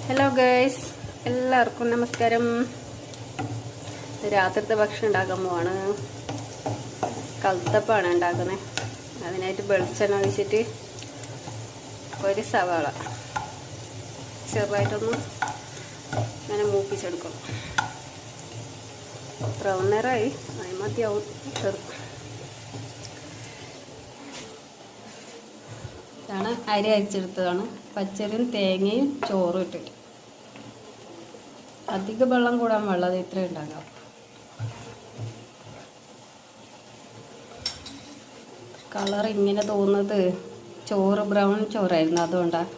Hello guys, എല്ലാവർക്കും നമസ്കാരം. രാത്രിത്തെ ഭക്ഷണം ഉണ്ടാക്കാൻ പോവാണ്. കൽത്തപ്പാണ് ഉണ്ടാക്കുന്നത്. അതിനായിട്ട് വെളിച്ചെണ്ണ ഒഴിച്ചിട്ട് ഒരു സവാള ചെറുതായിട്ടൊന്ന് ഇങ്ങനെ മൂപ്പിച്ചെടുക്കണം. ബ്രൗൺ നിറമായി അതിന് മതിയാവും. ഇതാണ് അരി അരിച്ചെടുത്തതാണ്. പച്ചരിയും തേങ്ങയും ചോറും ഇട്ടിട്ട്. അധികം വെള്ളം കൂടാൻ വെള്ളം ഇത്രയും ഉണ്ടാകാം. കളർ ഇങ്ങനെ തോന്നുന്നത് ചോറ് ബ്രൗൺ ചോറായിരുന്നു, അതുകൊണ്ടാണ്.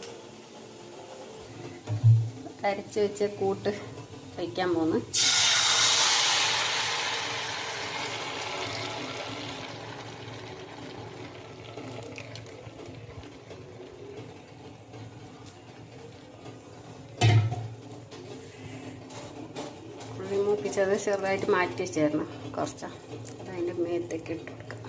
അരച്ച് വെച്ച കൂട്ട് വയ്ക്കാൻ പോന്ന്. മൂപ്പിച്ചത് ചെറുതായിട്ട് മാറ്റി വെച്ചായിരുന്നു കുറച്ച്. അതിൻ്റെ മേത്തേക്ക് ഇട്ട് കൊടുക്കാം.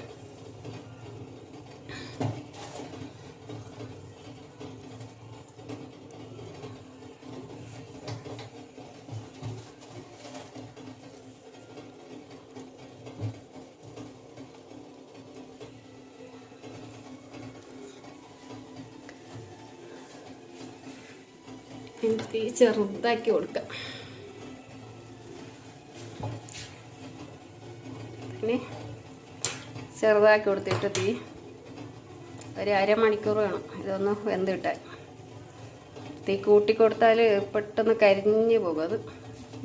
തീ ചെറുതാക്കി കൊടുക്കാം. പിന്നെ ചെറുതാക്കി കൊടുത്തിട്ട് തീ ഒരു അരമണിക്കൂർ വേണം ഇതൊന്ന് വെന്ത് കിട്ടാൻ. തീ കൂട്ടി കൊടുത്താൽ പെട്ടെന്ന് കരിഞ്ഞു പോകും, അത്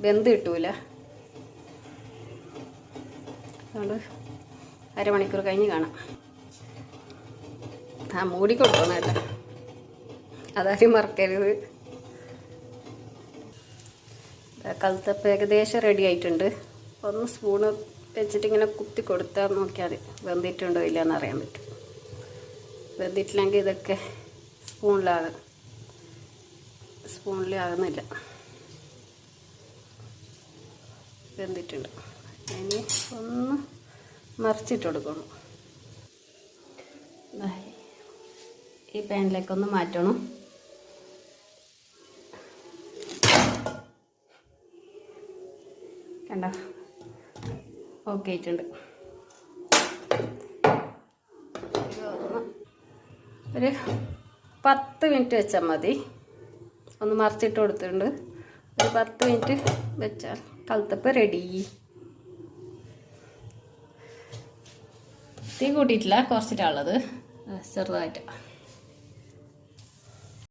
വെന്ത് കിട്ടൂല. അതുകൊണ്ട് അരമണിക്കൂർ കഴിഞ്ഞ് കാണാം. മൂടി കൊടുക്കണമല്ല, അതാരും മറക്കരുത്. കൽത്തപ്പം ഏകദേശം റെഡി ആയിട്ടുണ്ട്. ഒന്ന് സ്പൂണ് വെച്ചിട്ട് ഇങ്ങനെ കുത്തി കൊടുത്താൽ നോക്കിയാൽ വെന്തിട്ടുണ്ടോ ഇല്ലയെന്ന് അറിയാൻ പറ്റും. വെന്തിട്ടില്ലെങ്കിൽ ഇതൊക്കെ സ്പൂണിലാകുന്നില്ല. വെന്തിട്ടുണ്ട്. ഇനി ഒന്ന് മറിച്ചിട്ട് കൊടുക്കണം. ഈ പാനിലേക്കൊന്ന് മാറ്റണം. കണ്ടോ, ഓക്കെ ആയിട്ടുണ്ട്. ഒരു 10 മിനിറ്റ് വെച്ചാൽ മതി. ഒന്ന് മറിച്ചിട്ട് കൊടുത്തിട്ടുണ്ട്. ഒരു 10 മിനിറ്റ് വെച്ചാൽ കൽത്തപ്പം റെഡി. തീ കൂട്ടിയിട്ടില്ല, കുറച്ചിട്ടാണുള്ളത്, ചെറുതായിട്ട്.